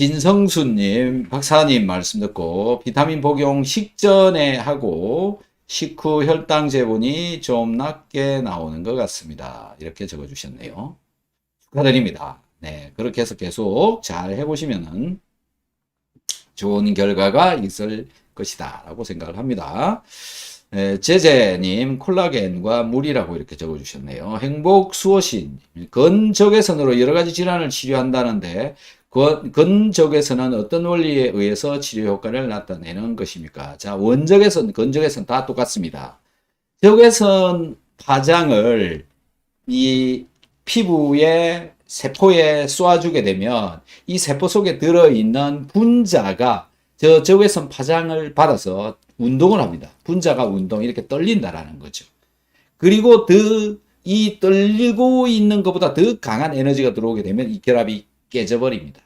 김성수님, 박사님 말씀 듣고 비타민 복용 식전에 하고 식후 혈당 재본이 좀 낮게 나오는 것 같습니다. 이렇게 적어주셨네요. 축하드립니다. 네, 그렇게 해서 계속 잘 해보시면은 좋은 결과가 있을 것이다 라고 생각을 합니다. 제제님, 콜라겐과 물이라고 이렇게 적어주셨네요. 행복수호신, 건적외선으로 여러 가지 질환을 치료한다는데 건적외선은 어떤 원리에 의해서 치료 효과를 나타내는 것입니까? 자, 원적외선, 건적외선 다 똑같습니다. 적외선 파장을 이 피부의 세포에 쏘아주게 되면 이 세포 속에 들어있는 분자가 저 적외선 파장을 받아서 운동을 합니다. 분자가 이렇게 떨린다라는 거죠. 그리고 이 떨리고 있는 것보다 더 강한 에너지가 들어오게 되면 이 결합이 깨져버립니다.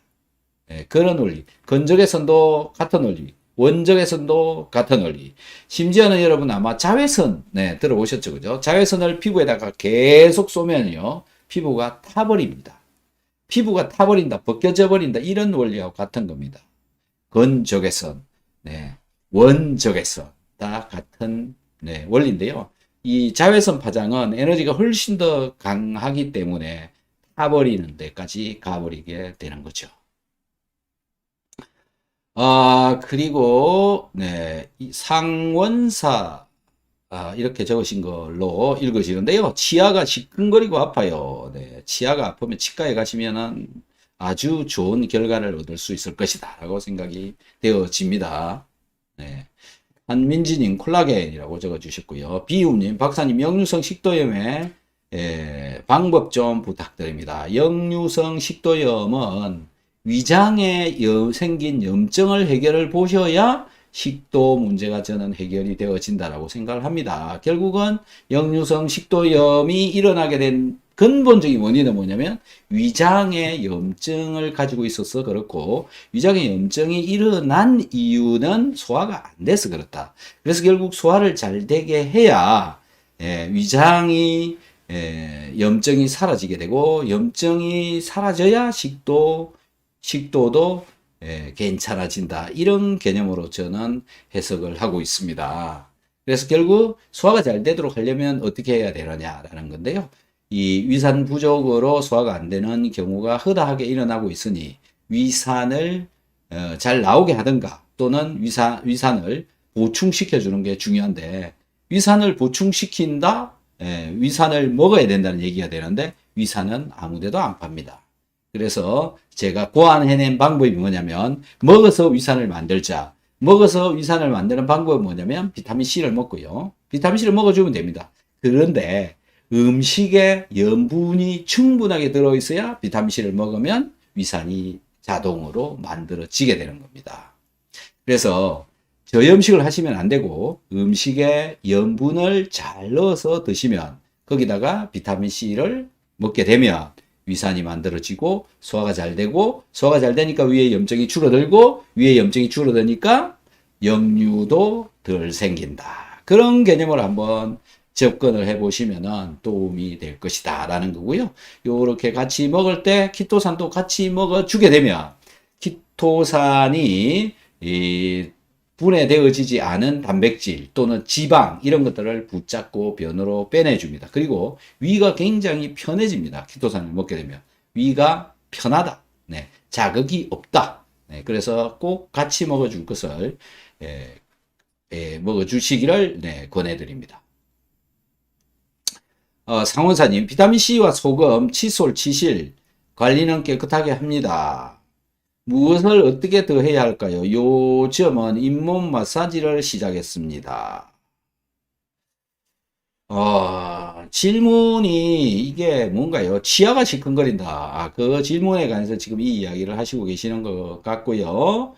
네, 그런 원리. 건적외선도 같은 원리. 원적외선도 같은 원리. 심지어는 여러분 아마 자외선, 네, 들어보셨죠, 그죠? 자외선을 피부에다가 계속 쏘면요, 피부가 타버립니다. 피부가 타버린다, 벗겨져 버린다, 이런 원리하고 같은 겁니다. 건적외선, 네, 원적외선 다 같은 네, 원리인데요. 이 자외선 파장은 에너지가 훨씬 더 강하기 때문에 타버리는 데까지 가버리게 되는 거죠. 그리고 네, 이 상원사 이렇게 적으신 걸로 읽어지는데요. 치아가 시큰거리고 아파요. 네, 치아가 아프면 치과에 가시면은 아주 좋은 결과를 얻을 수 있을 것이다 라고 생각이 되어집니다. 네. 한민지님 콜라겐이라고 적어주셨고요. 비움님, 박사님 역류성 식도염의 방법 좀 부탁드립니다. 역류성 식도염은 위장에 생긴 염증을 해결을 보셔야 식도 문제가 저는 해결이 되어진다라고 생각을 합니다. 결국은 역류성 식도염이 일어나게 된 근본적인 원인은 뭐냐면 위장에 염증을 가지고 있어서 그렇고, 위장에 염증이 일어난 이유는 소화가 안 돼서 그렇다. 그래서 결국 소화를 잘 되게 해야 위장이 염증이 사라지게 되고, 염증이 사라져야 식도도 괜찮아진다. 이런 개념으로 저는 해석을 하고 있습니다. 그래서 결국 소화가 잘 되도록 하려면 어떻게 해야 되느냐라는 건데요. 이 위산 부족으로 소화가 안 되는 경우가 허다하게 일어나고 있으니 위산을 잘 나오게 하든가, 또는 위산을 보충시켜 주는 게 중요한데, 위산을 보충시킨다, 위산을 먹어야 된다는 얘기가 되는데 위산은 아무데도 안 팝니다. 그래서 제가 고안해낸 방법이 뭐냐면, 먹어서 위산을 만들자. 먹어서 위산을 만드는 방법은 뭐냐면 비타민C를 먹고요. 비타민C를 먹어주면 됩니다. 그런데 음식에 염분이 충분하게 들어있어야 비타민C를 먹으면 위산이 자동으로 만들어지게 되는 겁니다. 그래서 저염식을 하시면 안 되고, 음식에 염분을 잘 넣어서 드시면, 거기다가 비타민C를 먹게 되면 위산이 만들어지고 소화가 잘 되고, 소화가 잘 되니까 위에 염증이 줄어들고, 위에 염증이 줄어드니까 역류도 덜 생긴다. 그런 개념으로 한번 접근을 해보시면 도움이 될 것이다 라는 거고요. 요렇게 같이 먹을 때 키토산도 같이 먹어주게 되면 키토산이 분해되어지지 않은 단백질 또는 지방, 이런 것들을 붙잡고 변으로 빼내줍니다. 그리고 위가 굉장히 편해집니다. 키토산을 먹게 되면 위가 편하다, 네, 자극이 없다. 네, 그래서 꼭 같이 먹어줄 것을 먹어주시기를 권해드립니다. 상원사님, 비타민C와 소금, 칫솔, 치실 관리는 깨끗하게 합니다. 무엇을 어떻게 더 해야 할까요? 요즘은 잇몸 마사지를 시작했습니다. 질문이 이게 뭔가요? 치아가 시큰거린다. 그 질문에 관해서 지금 이 이야기를 하시고 계시는 것 같고요.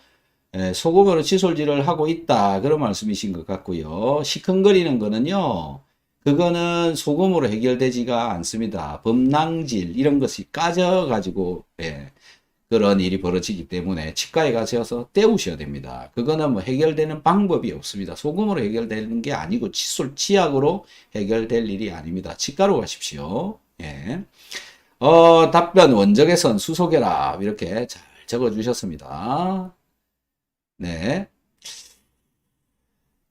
소금으로 칫솔질을 하고 있다, 그런 말씀이신 것 같고요. 시큰거리는 거는요, 그거는 소금으로 해결되지가 않습니다. 범낭질 이런 것이 까져가지고 그런 일이 벌어지기 때문에 치과에 가셔서 떼우셔야 됩니다. 그거는 뭐 해결되는 방법이 없습니다. 소금으로 해결되는 게 아니고 칫솔, 치약으로 해결될 일이 아닙니다. 치과로 가십시오. 예. 답변, 원적외선, 수소결합 이렇게 잘 적어 주셨습니다. 네.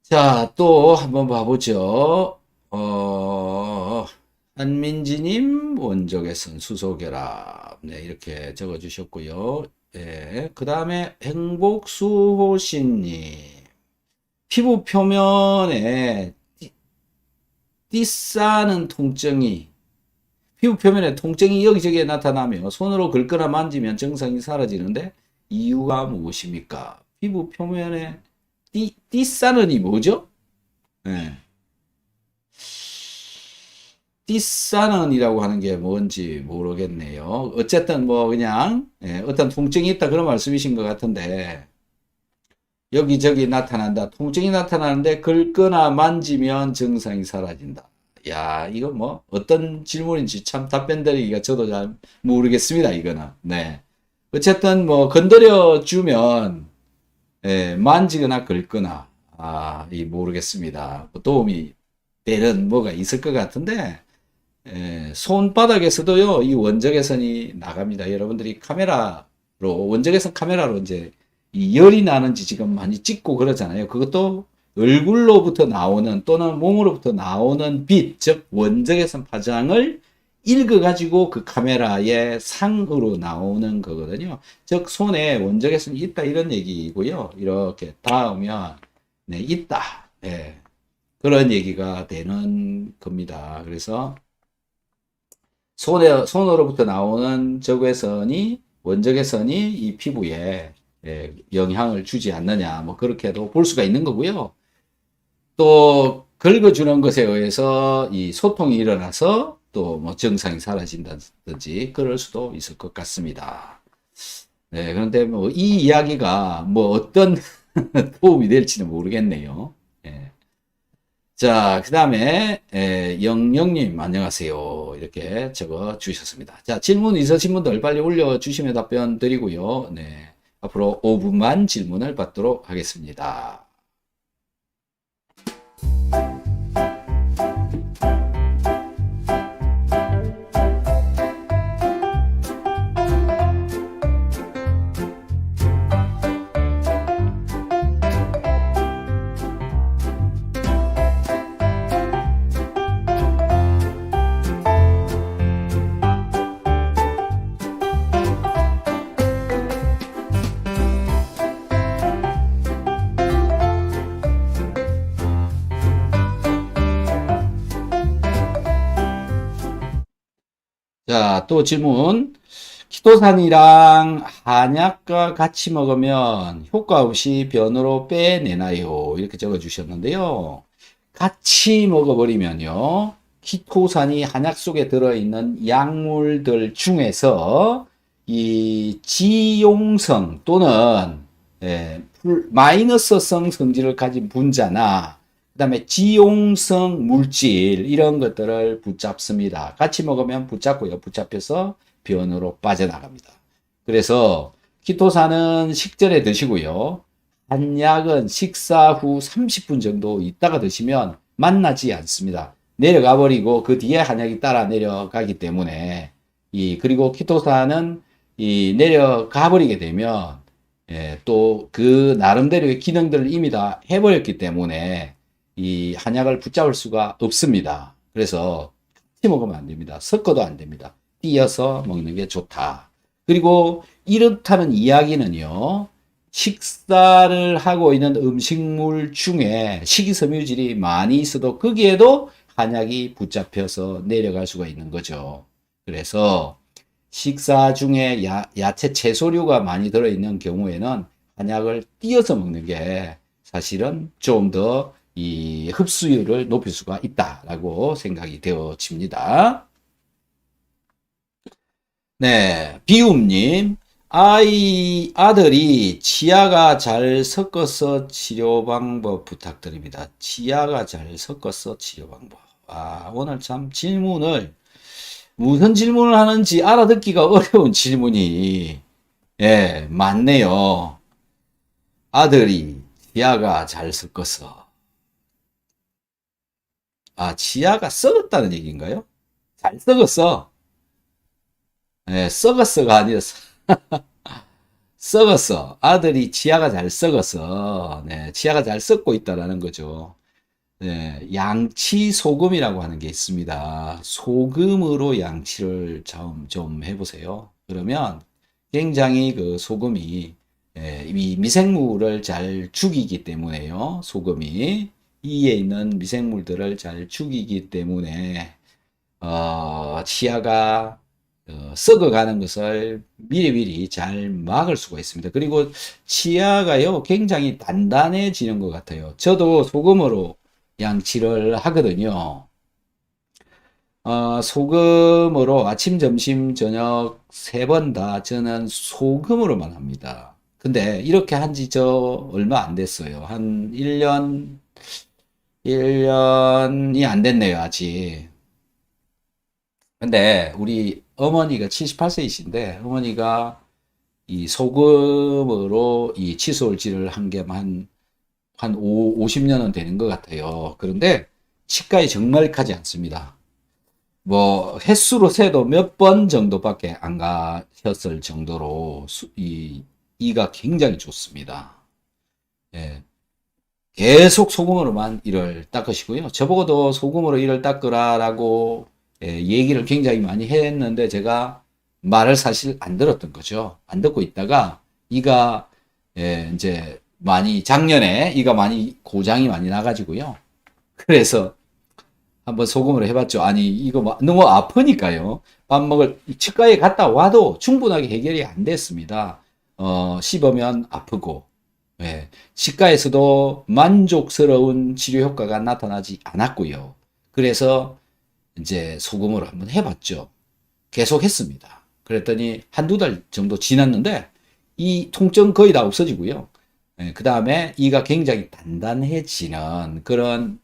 자, 또 한번 봐보죠. 한민지님, 원적외선 수소결합. 네, 이렇게 적어 주셨고요. 예, 그 다음에 행복수호신님. 피부 표면에 띠싸는 통증이, 피부 표면에 통증이 여기저기에 나타나며 손으로 긁거나 만지면 증상이 사라지는데 이유가 무엇입니까? 피부 표면에 띠싸는이 뭐죠? 예. 띠싸는이라고 하는 게 뭔지 모르겠네요. 어쨌든 뭐 그냥 어떤 통증이 있다 그런 말씀이신 것 같은데 여기저기 나타난다. 통증이 나타나는데 긁거나 만지면 증상이 사라진다. 야, 이거 뭐 어떤 질문인지 참 답변 드리기가 저도 잘 모르겠습니다. 이거는. 네. 어쨌든 뭐 건드려 주면 만지거나 긁거나 이 모르겠습니다. 뭐 도움이 되는 뭐가 있을 것 같은데 손바닥에서도요, 이 원적외선이 나갑니다. 여러분들이 카메라로, 원적외선 카메라로 이제 이 열이 나는지 지금 많이 찍고 그러잖아요. 그것도 얼굴로부터 나오는 또는 몸으로부터 나오는 빛, 즉 원적외선 파장을 읽어가지고 그 카메라의 상으로 나오는 거거든요. 즉 손에 원적외선이 있다 이런 얘기고요. 이렇게 닿으면 네, 있다. 네, 그런 얘기가 되는 겁니다. 그래서 손으로부터 나오는 적외선이, 원적외선이 이 피부에 영향을 주지 않느냐, 뭐, 그렇게도 볼 수가 있는 거고요. 또, 긁어주는 것에 의해서 이 소통이 일어나서 또 뭐 증상이 사라진다든지, 그럴 수도 있을 것 같습니다. 네, 그런데 뭐, 이 이야기가 뭐 어떤 도움이 될지는 모르겠네요. 예. 자, 그 다음에 영영님 안녕하세요. 이렇게 적어 주셨습니다. 자, 질문 있으신 분들 빨리 올려주시면 답변 드리고요. 네, 앞으로 5분만 질문을 받도록 하겠습니다. 자, 또 질문. 키토산이랑 한약과 같이 먹으면 효과 없이 변으로 빼내나요? 이렇게 적어 주셨는데요. 같이 먹어버리면요. 키토산이 한약 속에 들어있는 약물들 중에서 이 지용성 또는 마이너스성 성질을 가진 분자나 그다음에 지용성 물질 이런 것들을 붙잡습니다. 같이 먹으면 붙잡고요. 붙잡혀서 변으로 빠져나갑니다. 그래서 키토산은 식전에 드시고요. 한약은 식사 후 30분 정도 있다가 드시면 만나지 않습니다. 내려가 버리고 그 뒤에 한약이 따라 내려가기 때문에 그리고 키토산은 내려가 버리게 되면 또 그 나름대로의 기능들을 이미 다 해버렸기 때문에 이 한약을 붙잡을 수가 없습니다. 그래서 같이 먹으면 안 됩니다. 섞어도 안 됩니다. 띄어서 먹는 게 좋다. 그리고 이렇다는 이야기는요. 식사를 하고 있는 음식물 중에 식이섬유질이 많이 있어도 거기에도 한약이 붙잡혀서 내려갈 수가 있는 거죠. 그래서 식사 중에 야채 채소류가 많이 들어있는 경우에는 한약을 띄어서 먹는 게 사실은 좀 더 이 흡수율을 높일 수가 있다라고 생각이 되어집니다. 네, 비움님. 아들이 치아가 잘 섞어서 치료 방법 부탁드립니다. 치아가 잘 섞어서 치료 방법. 오늘 참 무슨 질문을 하는지 알아듣기가 어려운 질문이, 많네요. 아들이 치아가 잘 섞어서. 치아가 썩었다는 얘기인가요? 잘 썩었어. 썩었어가 아니었어. 썩었어. 아들이 치아가 잘 썩었어. 네, 치아가 잘 썩고 있다라는 거죠. 네, 양치 소금이라고 하는 게 있습니다. 소금으로 양치를 좀 해보세요. 그러면 굉장히 그 소금이 이 미생물을 잘 죽이기 때문에요. 소금이 이에 있는 미생물들을 잘 죽이기 때문에 치아가 썩어가는 것을 미리미리 잘 막을 수가 있습니다. 그리고 치아가요 굉장히 단단해지는 것 같아요. 저도 소금으로 양치를 하거든요. 소금으로 아침, 점심, 저녁 세 번 다 저는 소금으로만 합니다. 근데 이렇게 한지 저 얼마 안 됐어요. 한 1년이 안 됐네요, 아직. 근데 우리 어머니가 78세이신데 어머니가 이 소금으로 이 칫솔질을 한 게 한 50년은 되는 것 같아요. 그런데 치과에 정말 가지 않습니다. 뭐 횟수로 세도 몇 번 정도밖에 안 가셨을 정도로 이가 굉장히 좋습니다. 예, 계속 소금으로만 이를 닦으시고요. 저보고도 소금으로 이를 닦으라라고 얘기를 굉장히 많이 했는데 제가 말을 사실 안 들었던 거죠. 안 듣고 있다가 이가 이제 많이 작년에 이가 많이 고장이 많이 나가지고요. 그래서 한번 소금으로 해봤죠. 아니 이거 너무 아프니까요. 밥 먹을 치과에 갔다 와도 충분하게 해결이 안 됐습니다. 씹으면 아프고 치과에서도 만족스러운 치료 효과가 나타나지 않았고요. 그래서 이제 소금으로 한번 해봤죠. 계속 했습니다. 그랬더니 한두 달 정도 지났는데 이 통증 거의 다 없어지고요. 그 다음에 이가 굉장히 단단해지는 그런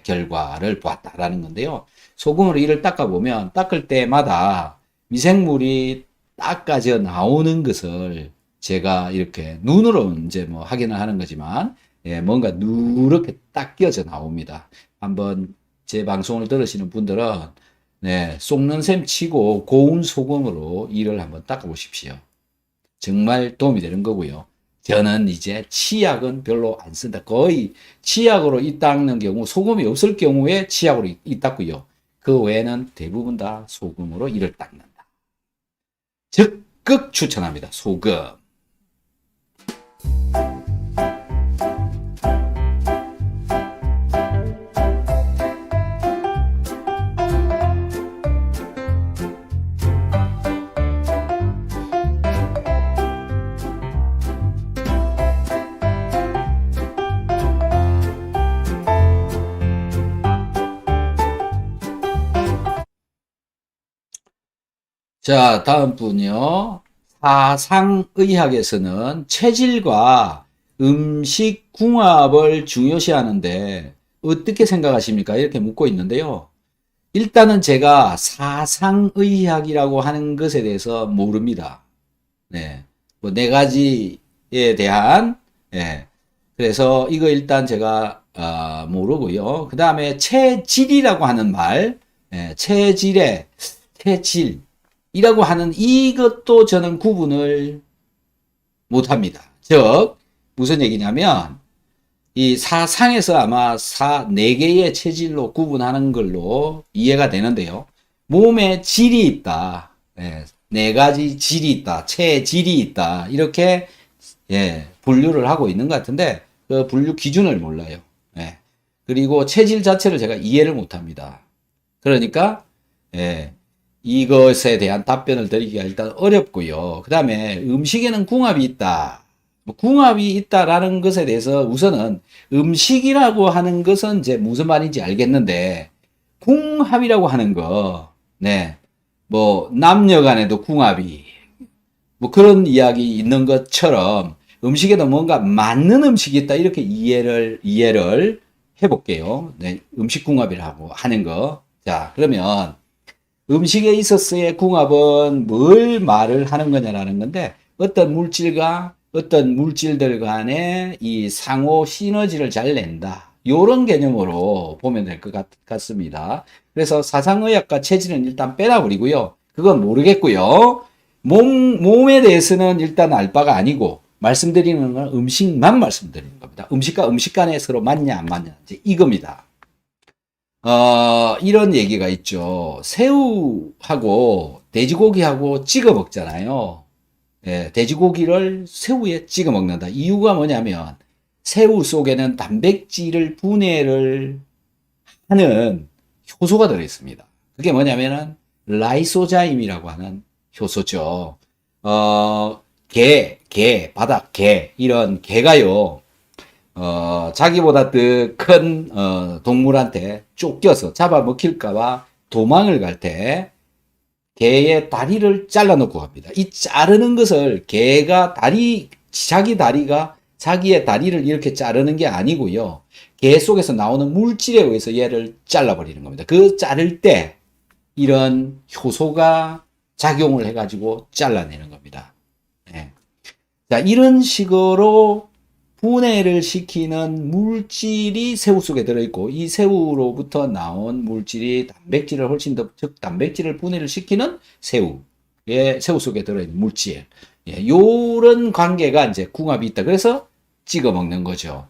결과를 보았다라는 건데요. 소금으로 이를 닦아보면 닦을 때마다 미생물이 닦아져 나오는 것을 제가 이렇게 눈으로 이제 뭐 확인을 하는 거지만 뭔가 누렇게 닦여져 나옵니다. 한번 제 방송을 들으시는 분들은 쏙는 셈 치고 고운 소금으로 이를 한번 닦아 보십시오. 정말 도움이 되는 거고요. 저는 이제 치약은 별로 안 쓴다. 거의 치약으로 이 닦는 경우, 소금이 없을 경우에 치약으로 이 닦고요. 그 외에는 대부분 다 소금으로 이를 닦는다. 적극 추천합니다. 소금. 자, 다음 분요. 사상의학에서는 체질과 음식 궁합을 중요시하는데 어떻게 생각하십니까? 이렇게 묻고 있는데요. 일단은 제가 사상의학이라고 하는 것에 대해서 모릅니다. 네. 뭐 네 가지에 대한 그래서 이거 일단 제가 모르고요. 그 다음에 체질이라고 하는 말, 체질의 체질이라고 하는 이것도 저는 구분을 못합니다. 즉 무슨 얘기냐면 이 사상에서 아마 네 개의 체질로 구분하는 걸로 이해가 되는데요. 몸에 질이 있다. 네 가지 질이 있다. 체질이 있다. 이렇게 분류를 하고 있는 것 같은데 그 분류 기준을 몰라요. 그리고 체질 자체를 제가 이해를 못합니다. 그러니까 이것에 대한 답변을 드리기가 일단 어렵고요. 그 다음에 음식에는 궁합이 있다. 궁합이 있다라는 것에 대해서 우선은 음식이라고 하는 것은 이제 무슨 말인지 알겠는데 궁합이라고 하는 거, 뭐 남녀 간에도 궁합이 뭐 그런 이야기 있는 것처럼 음식에도 뭔가 맞는 음식이 있다 이렇게 이해를 해볼게요. 음식 궁합이라고 하는 거. 자, 그러면 음식에 있어서의 궁합은 뭘 말을 하는 거냐라는 건데 어떤 물질과 어떤 물질들 간의 이 상호 시너지를 잘 낸다. 요런 개념으로 보면 될 것 같습니다. 그래서 사상의학과 체질은 일단 빼놔버리고요. 그건 모르겠고요. 몸에 대해서는 일단 알 바가 아니고 말씀드리는 건 음식만 말씀드리는 겁니다. 음식과 음식 간에 서로 맞냐 안 맞냐 이제 이겁니다. 이런 얘기가 있죠. 새우하고 돼지고기하고 찍어 먹잖아요. 예, 돼지고기를 새우에 찍어 먹는다. 이유가 뭐냐면 새우 속에는 단백질을 분해를 하는 효소가 들어있습니다. 그게 뭐냐면은 라이소자임이라고 하는 효소죠. 바닥 개, 이런 개가요, 자기보다 더 큰, 동물한테 쫓겨서 잡아먹힐까봐 도망을 갈 때, 개의 다리를 잘라놓고 갑니다. 이 자르는 것을 개가 자기의 다리를 이렇게 자르는 게 아니고요. 개 속에서 나오는 물질에 의해서 얘를 잘라버리는 겁니다. 그 자를 때 이런 효소가 작용을 해가지고 잘라내는 겁니다. 네. 자, 이런 식으로 분해를 시키는 물질이 새우 속에 들어있고, 이 새우로부터 나온 물질이 단백질을 훨씬 더, 즉, 단백질을 분해를 시키는 새우 속에 들어있는 물질. 예, 요런 관계가 이제 궁합이 있다. 그래서 찍어 먹는 거죠.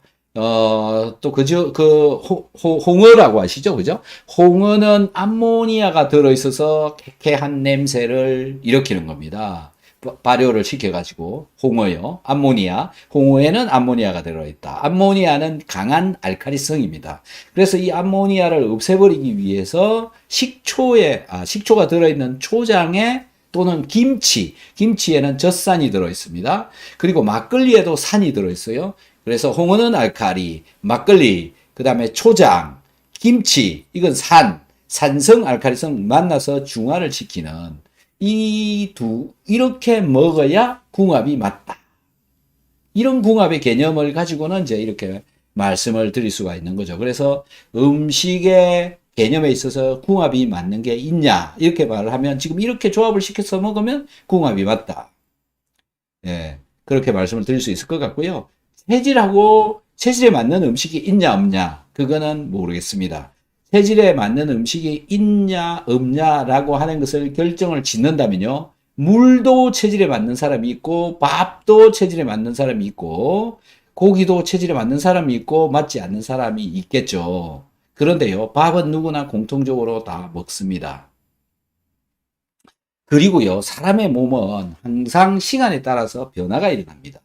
홍어라고 하시죠? 그죠? 홍어는 암모니아가 들어있어서 쾌쾌한 냄새를 일으키는 겁니다. 발효를 시켜가지고, 홍어요. 홍어에는 암모니아가 들어있다. 암모니아는 강한 알칼리성입니다. 그래서 이 암모니아를 없애버리기 위해서 식초가 들어있는 초장에 또는 김치에는 젖산이 들어있습니다. 그리고 막걸리에도 산이 들어있어요. 그래서 홍어는 알칼리, 막걸리, 그 다음에 초장, 김치, 이건 산성, 알칼리성 만나서 중화를 시키는 이렇게 먹어야 궁합이 맞다. 이런 궁합의 개념을 가지고는 이제 이렇게 말씀을 드릴 수가 있는 거죠. 그래서 음식의 개념에 있어서 궁합이 맞는 게 있냐, 이렇게 말을 하면 지금 이렇게 조합을 시켜서 먹으면 궁합이 맞다. 예, 그렇게 말씀을 드릴 수 있을 것 같고요. 체질에 맞는 음식이 있냐 없냐, 그거는 모르겠습니다. 체질에 맞는 음식이 있냐 없냐라고 하는 것을 결정을 짓는다면요, 물도 체질에 맞는 사람이 있고, 밥도 체질에 맞는 사람이 있고, 고기도 체질에 맞는 사람이 있고, 맞지 않는 사람이 있겠죠. 그런데요, 밥은 누구나 공통적으로 다 먹습니다. 그리고요, 사람의 몸은 항상 시간에 따라서 변화가 일어납니다.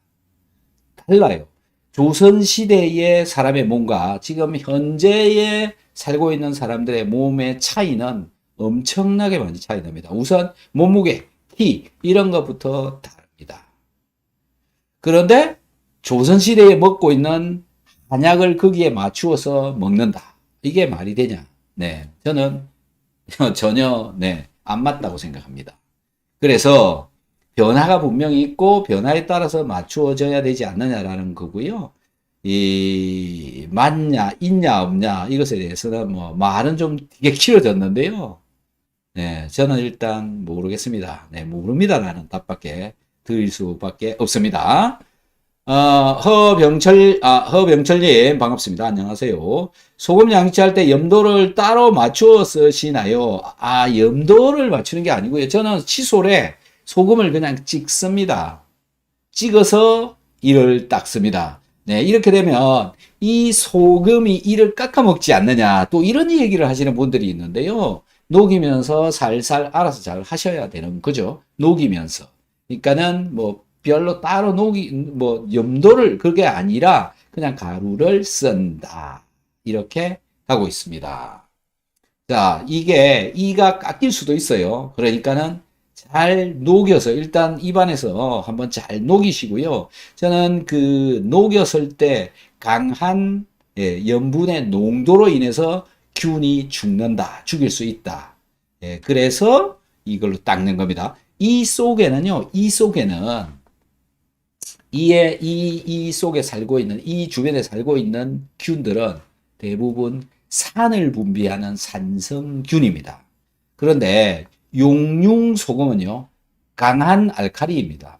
달라요. 조선시대의 사람의 몸과 지금 현재에 살고 있는 사람들의 몸의 차이는 엄청나게 많이 차이 납니다. 우선 몸무게, 키, 이런 것부터 다릅니다. 그런데 조선시대에 먹고 있는 한약을 거기에 맞추어서 먹는다. 이게 말이 되냐? 네, 저는 전혀 안 맞다고 생각합니다. 그래서 변화가 분명히 있고 변화에 따라서 맞추어져야 되지 않느냐라는 거고요. 맞냐, 있냐, 없냐, 이것에 대해서는 뭐 말은 좀 되게 길어졌는데요. 네, 저는 일단 모르겠습니다. 네, 모릅니다라는 답밖에 드릴 수밖에 없습니다. 허병철님, 반갑습니다. 안녕하세요. 소금 양치할 때 염도를 따로 맞추어 쓰시나요? 염도를 맞추는 게 아니고요. 저는 칫솔에 소금을 그냥 찍습니다. 찍어서 이를 닦습니다. 네, 이렇게 되면 이 소금이 이를 깎아 먹지 않느냐, 또 이런 얘기를 하시는 분들이 있는데요. 녹이면서 살살 알아서 잘 하셔야 되는 거죠. 녹이면서. 그러니까는 뭐 별로 따로 염도를, 그게 아니라 그냥 가루를 쓴다. 이렇게 하고 있습니다. 자, 이가 깎일 수도 있어요. 그러니까는 잘 녹여서 일단 입안에서 한번 잘 녹이시고요. 저는 그 녹였을 때 강한 염분의 농도로 인해서 균이 죽일 수 있다. 그래서 이걸로 닦는 겁니다. 이 속에는 이 속에 살고 있는, 이 주변에 살고 있는 균들은 대부분 산을 분비하는 산성균입니다. 그런데 용융소금은요, 강한 알칼리입니다.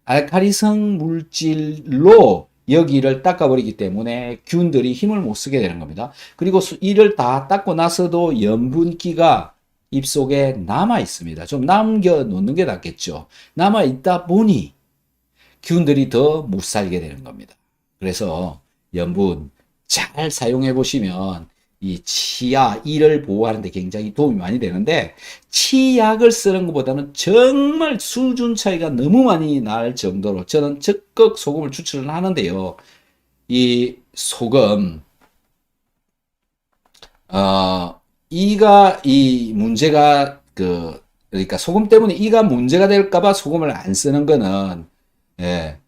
알칼리성 물질로 여기를 닦아버리기 때문에 균들이 힘을 못 쓰게 되는 겁니다. 그리고 이를 다 닦고 나서도 염분기가 입속에 남아 있습니다. 좀 남겨 놓는 게 낫겠죠. 남아 있다 보니 균들이 더 못 살게 되는 겁니다. 그래서 염분 잘 사용해 보시면 이 치아, 이를 보호하는 데 굉장히 도움이 많이 되는데, 치약을 쓰는 것보다는 정말 수준 차이가 너무 많이 날 정도로 저는 적극 소금을 추천을 하는데요. 이 소금, 이가 이 문제가 그러니까 소금 때문에 이가 문제가 될까봐 소금을 안 쓰는 거는, 예,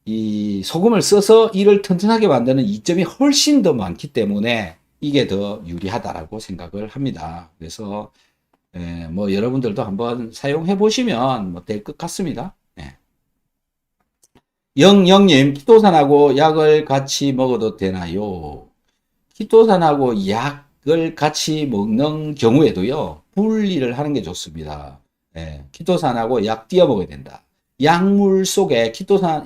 이 소금을 써서 이를 튼튼하게 만드는 이점이 훨씬 더 많기 때문에 이게 더 유리하다라고 생각을 합니다. 그래서 뭐 여러분들도 한번 사용해 보시면 뭐 될 것 같습니다. 영영님, 키토산하고 약을 같이 먹어도 되나요? 키토산하고 약을 같이 먹는 경우에도요, 분리를 하는 게 좋습니다. 키토산하고 약 띄어 먹어야 된다. 약물 속에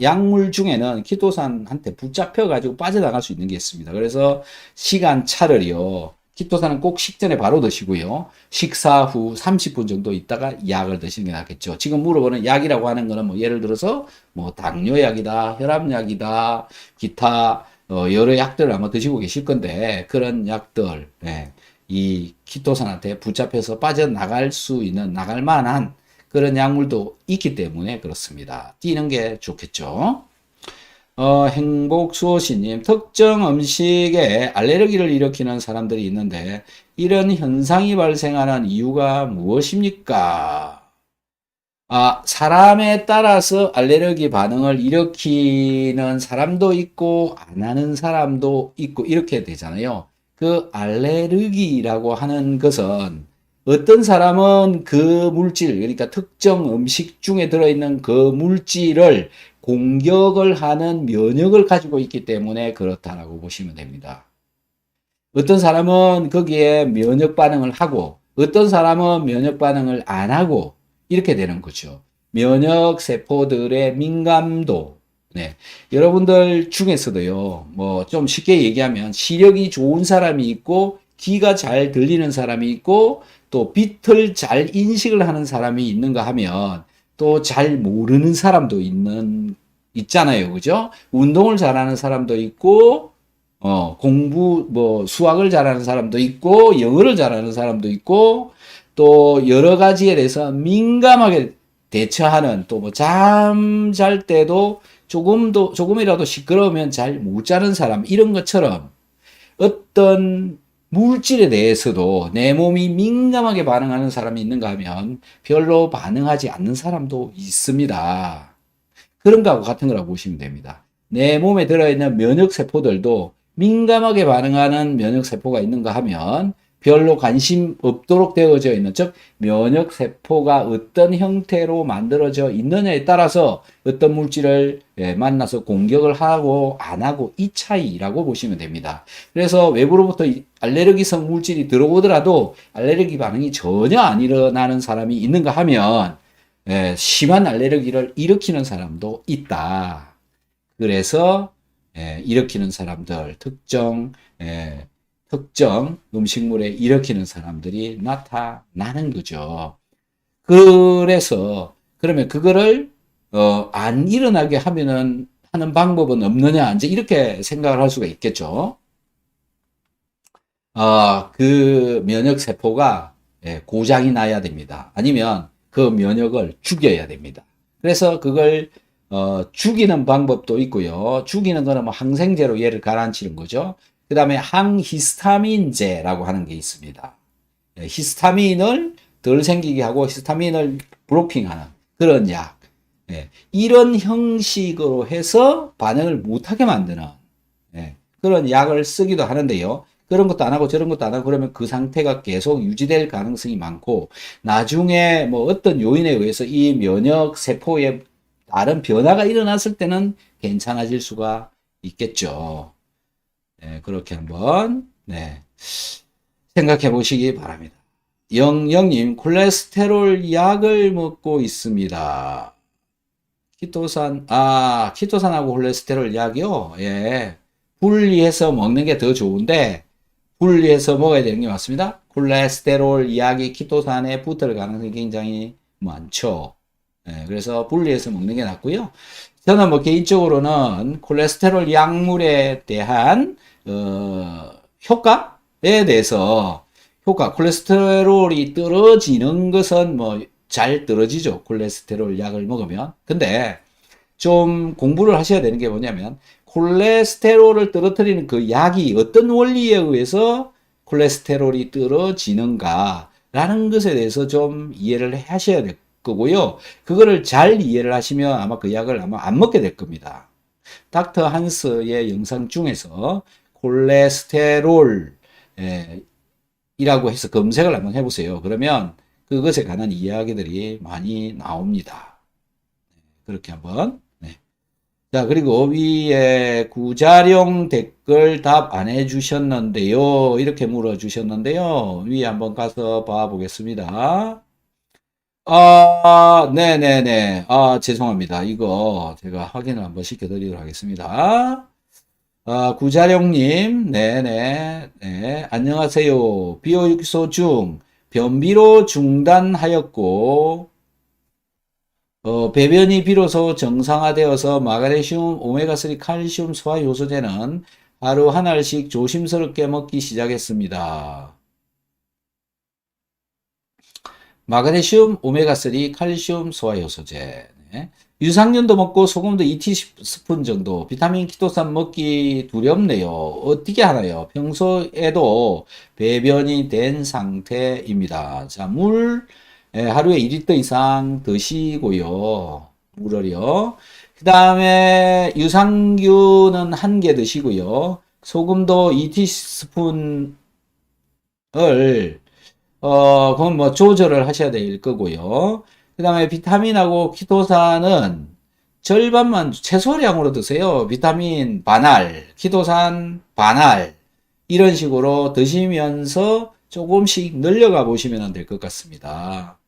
약물 중에는 키토산한테 붙잡혀 가지고 빠져나갈 수 있는 게 있습니다. 그래서 시간 차를요, 키토산은 꼭 식전에 바로 드시고요, 식사 후 30분 정도 있다가 약을 드시는 게 낫겠죠. 지금 물어보는 약이라고 하는 거는 뭐 예를 들어서 뭐 당뇨약이다, 혈압약이다, 기타 여러 약들을 아마 드시고 계실 건데, 그런 약들, 이 키토산한테 붙잡혀서 빠져나갈 수 있는, 나갈 만한 그런 약물도 있기 때문에 그렇습니다. 띄는 게 좋겠죠. 행복수호씨님, 특정 음식에 알레르기를 일으키는 사람들이 있는데, 이런 현상이 발생하는 이유가 무엇입니까? 사람에 따라서 알레르기 반응을 일으키는 사람도 있고, 안 하는 사람도 있고, 이렇게 되잖아요. 그 알레르기라고 하는 것은 어떤 사람은 그 물질, 그러니까 특정 음식 중에 들어있는 그 물질을 공격을 하는 면역을 가지고 있기 때문에 그렇다라고 보시면 됩니다. 어떤 사람은 거기에 면역 반응을 하고, 어떤 사람은 면역 반응을 안 하고, 이렇게 되는 거죠. 면역 세포들의 민감도. 여러분들 중에서도요, 뭐 좀 쉽게 얘기하면 시력이 좋은 사람이 있고, 귀가 잘 들리는 사람이 있고, 또 빛을 잘 인식을 하는 사람이 있는가 하면, 또 잘 모르는 사람도 있잖아요. 그죠? 운동을 잘하는 사람도 있고, 수학을 잘하는 사람도 있고, 영어를 잘하는 사람도 있고, 또 여러 가지에 대해서 민감하게 대처하는, 또 뭐 잠 잘 때도 조금이라도 시끄러우면 잘 못 자는 사람, 이런 것처럼 어떤 물질에 대해서도 내 몸이 민감하게 반응하는 사람이 있는가 하면 별로 반응하지 않는 사람도 있습니다. 그런 거하고 같은 거라고 보시면 됩니다. 내 몸에 들어있는 면역세포들도 민감하게 반응하는 면역세포가 있는가 하면 별로 관심 없도록 되어져 있는, 즉 면역세포가 어떤 형태로 만들어져 있느냐에 따라서 어떤 물질을 만나서 공격을 하고 안 하고, 이 차이라고 보시면 됩니다. 그래서 외부로부터 알레르기성 물질이 들어오더라도 알레르기 반응이 전혀 안 일어나는 사람이 있는가 하면 심한 알레르기를 일으키는 사람도 있다. 그래서 일으키는 사람들, 특정 음식물에 일으키는 사람들이 나타나는 거죠. 그래서 그러면 그거를 안 일어나게 하는 방법은 없느냐, 이제 이렇게 생각을 할 수가 있겠죠. 그 면역 세포가 고장이 나야 됩니다. 아니면 그 면역을 죽여야 됩니다. 그래서 그걸 죽이는 방법도 있고요. 죽이는 거는 뭐 항생제로 얘를 가라앉히는 거죠. 그 다음에 항히스타민제라고 하는 게 있습니다. 히스타민을 덜 생기게 하고 히스타민을 브로킹하는 그런 약. 이런 형식으로 해서 반응을 못하게 만드는 그런 약을 쓰기도 하는데요. 그런 것도 안 하고 저런 것도 안 하고 그러면 그 상태가 계속 유지될 가능성이 많고, 나중에 뭐 어떤 요인에 의해서 이 면역 세포에 다른 변화가 일어났을 때는 괜찮아질 수가 있겠죠. 그렇게 한번 생각해 보시기 바랍니다. 영영님, 콜레스테롤 약을 먹고 있습니다. 키토산하고 콜레스테롤 약이요. 분리해서 먹는 게 더 좋은데, 분리해서 먹어야 되는 게 맞습니다. 콜레스테롤, 약이 키토산에 붙을 가능성이 굉장히 많죠. 그래서 분리해서 먹는 게 낫고요. 저는 뭐 개인적으로는 콜레스테롤 약물에 대한 효과에 대해서 콜레스테롤이 떨어지는 것은 뭐 잘 떨어지죠. 콜레스테롤 약을 먹으면. 근데 좀 공부를 하셔야 되는 게 뭐냐면 콜레스테롤을 떨어뜨리는 그 약이 어떤 원리에 의해서 콜레스테롤이 떨어지는가라는 것에 대해서 좀 이해를 하셔야 될 거고요. 그거를 잘 이해를 하시면 아마 그 약을 아마 안 먹게 될 겁니다. 닥터 한스의 영상 중에서 콜레스테롤 이라고 해서 검색을 한번 해보세요. 그러면 그것에 관한 이야기들이 많이 나옵니다. 그렇게 한번. 네. 자, 그리고 위에 구자룡 댓글 답 안 해주셨는데요. 이렇게 물어주셨는데요. 위에 한번 가서 봐보겠습니다. 네네네. 죄송합니다. 이거 제가 확인을 한번 시켜드리도록 하겠습니다. 구자룡님, 네네, 네, 안녕하세요. 비효육소 중 변비로 중단하였고, 배변이 비로소 정상화되어서 마그네슘, 오메가3, 칼슘, 소화 효소제는 하루 한 알씩 조심스럽게 먹기 시작했습니다. 마그네슘, 오메가3, 칼슘, 소화 효소제. 네. 유산균도 먹고 소금도 2티스푼 정도, 비타민 키토산 먹기 두렵네요. 어떻게 하나요? 평소에도 배변이 된 상태입니다. 자, 물 하루에 2리터 이상 드시고요. 물을요. 그 다음에 유산균은 1개 드시고요. 소금도 2티스푼을 그건 뭐 조절을 하셔야 될 거고요. 그 다음에 비타민하고 키토산은 절반만 최소량으로 드세요. 비타민 반알, 키토산 반알 이런 식으로 드시면서 조금씩 늘려가 보시면 될 것 같습니다.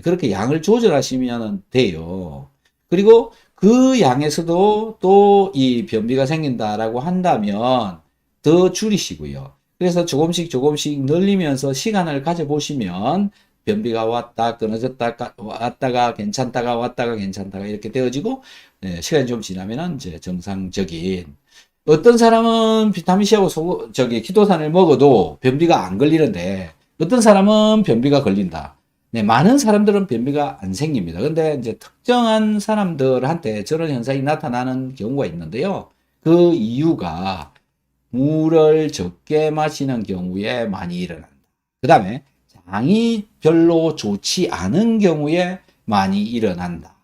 그렇게 양을 조절하시면 돼요. 그리고 그 양에서도 또 이 변비가 생긴다라고 한다면 더 줄이시고요. 그래서 조금씩 늘리면서 시간을 가져보시면 변비가 왔다 끊어졌다 왔다가 괜찮다가 왔다가 괜찮다가 이렇게 되어지고 시간이 좀 지나면은 이제 정상적인 어떤 사람은 비타민C하고 키토산을 먹어도 변비가 안 걸리는데 어떤 사람은 변비가 걸린다. 네, 많은 사람들은 변비가 안 생깁니다. 근데 이제 특정한 사람들한테 저런 현상이 나타나는 경우가 있는데요. 그 이유가 물을 적게 마시는 경우에 많이 일어난다. 그 다음에 장이 별로 좋지 않은 경우에 많이 일어난다.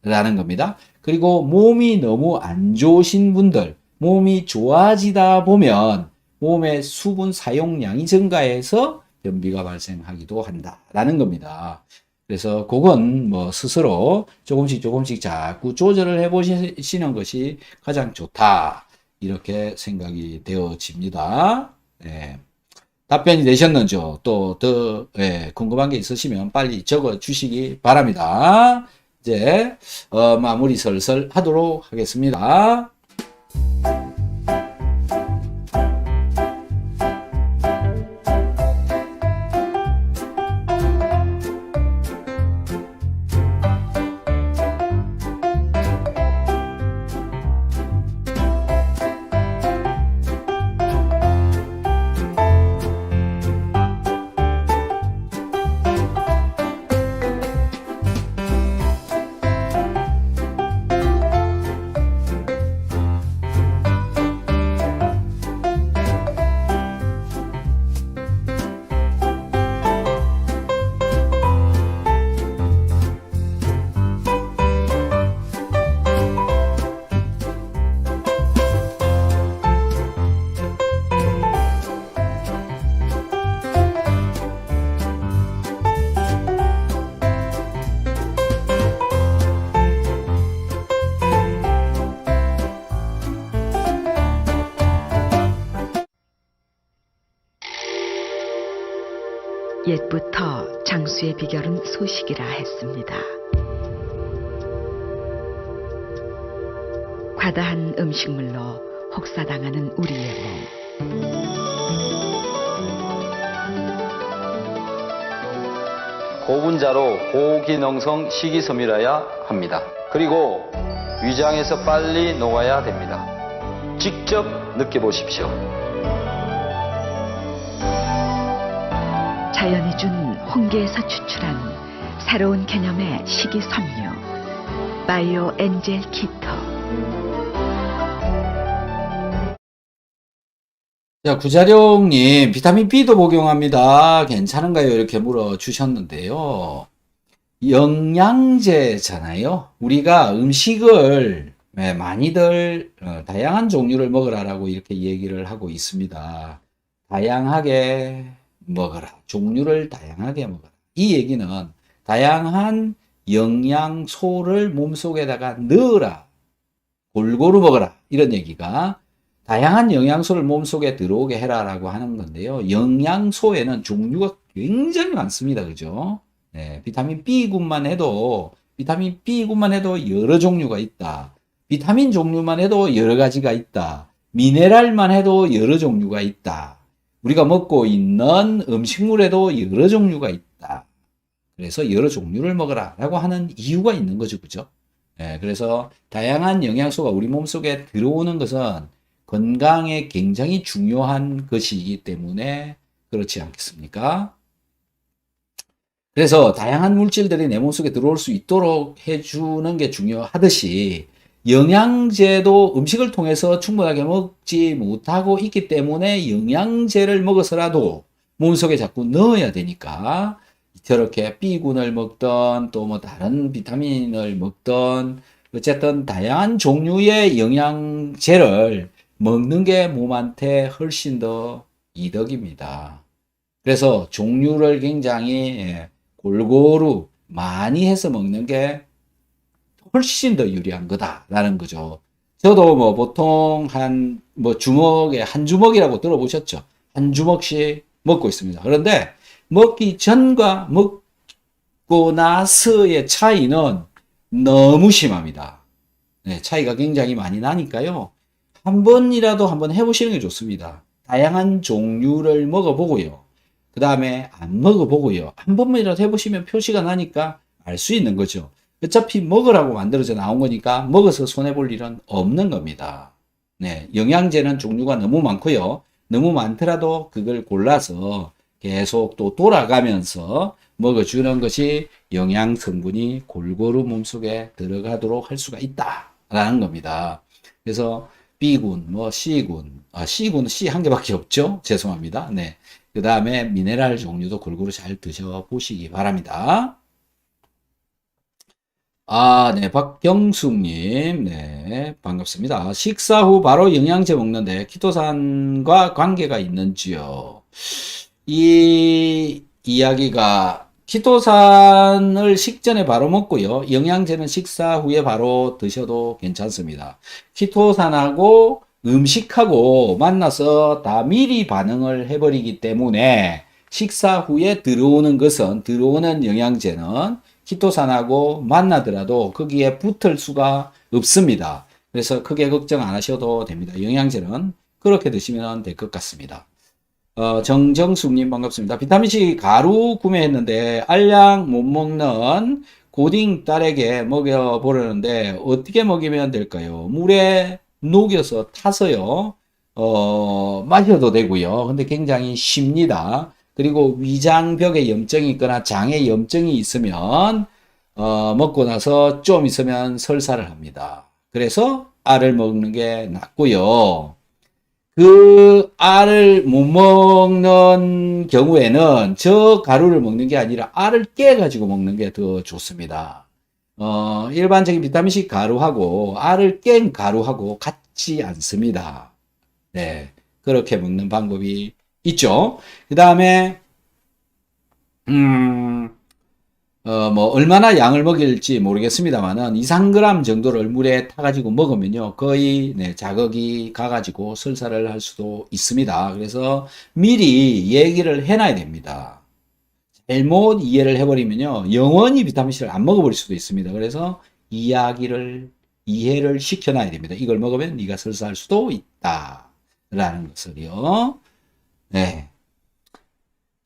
라는 겁니다. 그리고 몸이 너무 안 좋으신 분들, 몸이 좋아지다 보면 몸의 수분 사용량이 증가해서 변비가 발생하기도 한다라는 겁니다. 그래서 그건 뭐 스스로 조금씩 자꾸 조절을 해보시는 것이 가장 좋다. 이렇게 생각이 되어집니다. 네. 답변이 되셨는지요? 또 더 궁금한 게 있으시면 빨리 적어 주시기 바랍니다. 이제 마무리 슬슬 하도록 하겠습니다. 옛부터 장수의 비결은 소식이라 했습니다. 과다한 음식물로 혹사당하는 우리의 몸. 고분자로 고기능성 식이섬유라야 합니다. 그리고 위장에서 빨리 녹아야 됩니다. 직접 느껴보십시오. 자연이 준 홍게에서 추출한 새로운 개념의 식이섬유 바이오 엔젤 키토. 자, 구자룡님, 비타민 B도 복용합니다. 괜찮은가요? 이렇게 물어주셨는데요. 영양제잖아요. 우리가 음식을 많이들 다양한 종류를 먹으라라고 이렇게 얘기를 하고 있습니다. 다양하게 먹어라. 종류를 다양하게 먹어라. 이 얘기는 다양한 영양소를 몸속에다가 넣어라. 골고루 먹어라. 이런 얘기가 다양한 영양소를 몸속에 들어오게 해라라고 하는 건데요. 영양소에는 종류가 굉장히 많습니다. 그죠? 네, 비타민 B군만 해도 여러 종류가 있다. 비타민 종류만 해도 여러 가지가 있다. 미네랄만 해도 여러 종류가 있다. 우리가 먹고 있는 음식물에도 여러 종류가 있다. 그래서 여러 종류를 먹어라 라고 하는 이유가 있는 거죠. 그죠? 네, 그래서 다양한 영양소가 우리 몸속에 들어오는 것은 건강에 굉장히 중요한 것이기 때문에 그렇지 않겠습니까? 그래서 다양한 물질들이 내 몸속에 들어올 수 있도록 해주는 게 중요하듯이 영양제도 음식을 통해서 충분하게 먹지 못하고 있기 때문에 영양제를 먹어서라도 몸속에 자꾸 넣어야 되니까 저렇게 B군을 먹던 또 뭐 다른 비타민을 먹던 어쨌든 다양한 종류의 영양제를 먹는 게 몸한테 훨씬 더 이득입니다. 그래서 종류를 굉장히 골고루 많이 해서 먹는 게 훨씬 더 유리한 거다라는 거죠. 저도 뭐 보통 한 주먹에 한 주먹이라고 들어보셨죠? 한 주먹씩 먹고 있습니다. 그런데 먹기 전과 먹고 나서의 차이는 너무 심합니다. 네, 차이가 굉장히 많이 나니까요. 한 번이라도 한번 해보시는 게 좋습니다. 다양한 종류를 먹어보고요. 그 다음에 안 먹어보고요. 한 번만이라도 해보시면 표시가 나니까 알 수 있는 거죠. 어차피 먹으라고 만들어져 나온 거니까 먹어서 손해볼 일은 없는 겁니다. 네, 영양제는 종류가 너무 많고요. 너무 많더라도 그걸 골라서 계속 또 돌아가면서 먹어주는 것이 영양 성분이 골고루 몸속에 들어가도록 할 수가 있다라는 겁니다. 그래서 B군, C군, C군, C 한 개밖에 없죠? 죄송합니다. 네. 그 다음에 미네랄 종류도 골고루 잘 드셔보시기 바랍니다. 네. 박경숙님, 네. 반갑습니다. 식사 후 바로 영양제 먹는데 키토산과 관계가 있는지요? 이 이야기가 키토산을 식전에 바로 먹고요. 영양제는 식사 후에 바로 드셔도 괜찮습니다. 키토산하고 음식하고 만나서 다 미리 반응을 해버리기 때문에 식사 후에 들어오는 영양제는 키토산하고 만나더라도 거기에 붙을 수가 없습니다. 그래서 크게 걱정 안 하셔도 됩니다. 영양제는 그렇게 드시면 될 것 같습니다. 정정숙님 반갑습니다. 비타민C 가루 구매했는데 알약 못 먹는 고딩 딸에게 먹여보려는데 어떻게 먹이면 될까요? 물에 녹여서 타서요. 마셔도 되고요. 근데 굉장히 쉽니다. 그리고 위장벽에 염증이 있거나 장에 염증이 있으면 먹고 나서 좀 있으면 설사를 합니다. 그래서 알을 먹는 게 낫고요. 그 알을 못 먹는 경우에는 저 가루를 먹는 게 아니라 알을 깨가지고 먹는 게 더 좋습니다. 일반적인 비타민C 가루하고 알을 깬 가루하고 같지 않습니다. 네. 그렇게 먹는 방법이 있죠. 그 다음에, 얼마나 양을 먹일지 모르겠습니다만은 2, 3g 정도를 물에 타가지고 먹으면요. 거의, 자극이 가가지고 설사를 할 수도 있습니다. 그래서 미리 얘기를 해놔야 됩니다. 잘못 이해를 해버리면요. 영원히 비타민C를 안 먹어버릴 수도 있습니다. 그래서 이해를 시켜놔야 됩니다. 이걸 먹으면 네가 설사할 수도 있다. 라는 것을요. 네.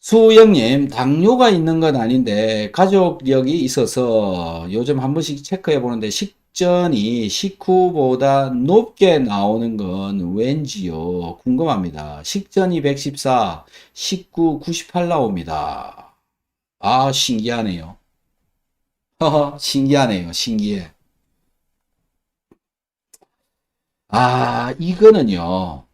수영님, 당뇨가 있는 건 아닌데 가족력이 있어서 요즘 한 번씩 체크해 보는데 식전이 식후보다 높게 나오는 건 왠지요? 궁금합니다. 식전이 114, 식후 98 나옵니다. 아, 신기하네요. 허허, 신기하네요. 신기해. 아, 이거는요.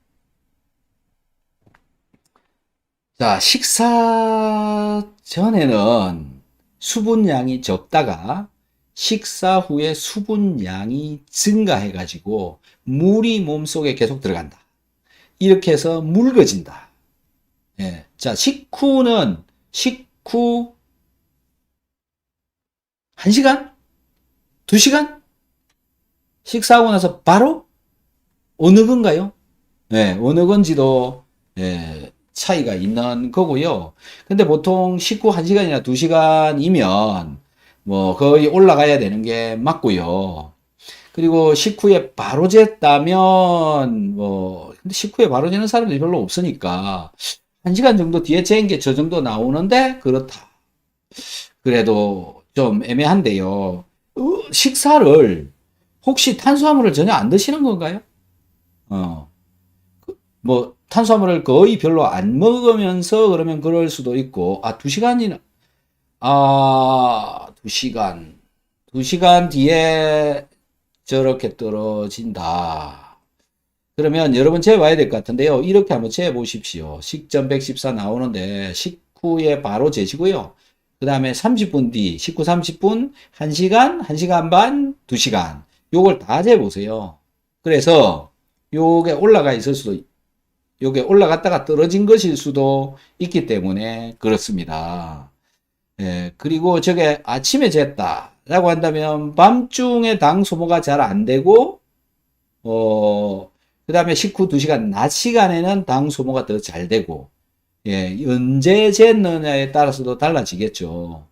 자, 식사 전에는 수분량이 적다가 식사 후에 수분량이 증가해가지고 물이 몸속에 계속 들어간다. 이렇게 해서 묽어진다. 예. 자, 식후 1시간? 2시간? 식사하고 나서 바로? 어느 건가요? 예, 어느 건지도, 예, 차이가 있는 거고요. 근데 보통 식후 1시간이나 2시간이면 뭐 거의 올라가야 되는 게 맞고요. 그리고 식후에 바로 쟀다면 뭐 근데 식후에 바로 재는 사람들이 별로 없으니까 1시간 정도 뒤에 잰 게 저 정도 나오는데 그렇다. 그래도 좀 애매한데요. 식사를 혹시 탄수화물을 전혀 안 드시는 건가요? 어. 뭐 탄수화물을 거의 별로 안 먹으면서 그러면 그럴 수도 있고, 아, 2시간이나, 아, 2시간. 2시간 뒤에 저렇게 떨어진다. 그러면 여러분 재봐야 될 것 같은데요. 이렇게 한번 재보십시오. 식전 114 나오는데 식후에 바로 재시고요. 그 다음에 30분 뒤, 식후 30분, 1시간, 1시간 반, 2시간. 요걸 다 재보세요. 그래서 요게 올라가 있을 수도 요게 올라갔다가 떨어진 것일 수도 있기 때문에 그렇습니다. 예, 그리고 저게 아침에 쟀다 라고 한다면 밤중에 당 소모가 잘 안 되고 그 다음에 식후 2시간 낮 시간에는 당 소모가 더 잘 되고, 예, 언제 쟀느냐에 따라서도 달라지겠죠.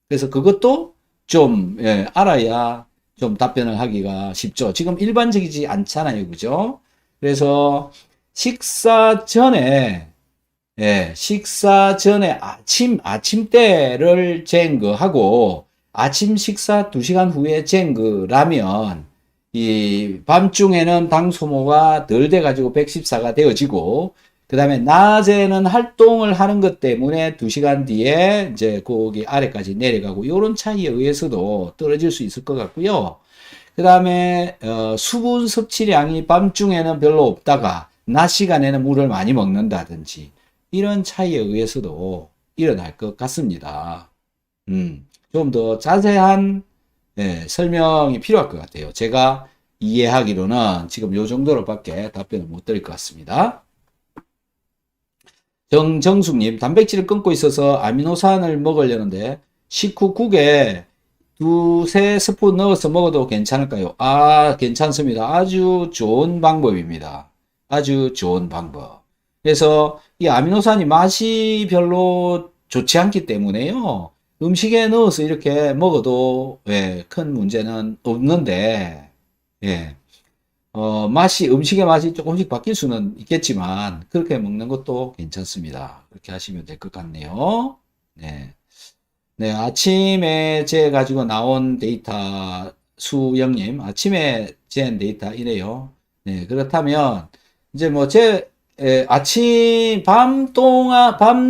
그래서 그것도 좀, 예, 알아야 좀 답변을 하기가 쉽죠. 지금 일반적이지 않잖아요. 그죠? 그래서 식사 전에, 예, 식사 전에 아침 때를 잰 거하고 아침 식사 2시간 후에 잰 거라면 이 밤중에는 당 소모가 덜 돼가지고 114가 되어지고, 그 다음에 낮에는 활동을 하는 것 때문에 2시간 뒤에 이제 거기 아래까지 내려가고, 요런 차이에 의해서도 떨어질 수 있을 것 같고요. 그 다음에 수분 섭취량이 밤중에는 별로 없다가 낮 시간에는 물을 많이 먹는다든지 이런 차이에 의해서도 일어날 것 같습니다. 좀 더 자세한, 예, 설명이 필요할 것 같아요. 제가 이해하기로는 지금 요 정도로밖에 답변을 못 드릴 것 같습니다. 정정숙님, 단백질을 끊고 있어서 아미노산을 먹으려는데 식후 국에 2~3스푼 넣어서 먹어도 괜찮을까요? 아, 괜찮습니다. 아주 좋은 방법입니다. 아주 좋은 방법. 그래서 이 아미노산이 맛이 별로 좋지 않기 때문에요. 음식에 넣어서 이렇게 먹어도, 예, 큰 문제는 없는데, 예, 음식의 맛이 조금씩 바뀔 수는 있겠지만, 그렇게 먹는 것도 괜찮습니다. 그렇게 하시면 될 것 같네요. 네. 네, 아침에 재 가지고 나온 데이터, 수영님, 아침에 잰 데이터 이래요. 네, 그렇다면, 이제 뭐, 밤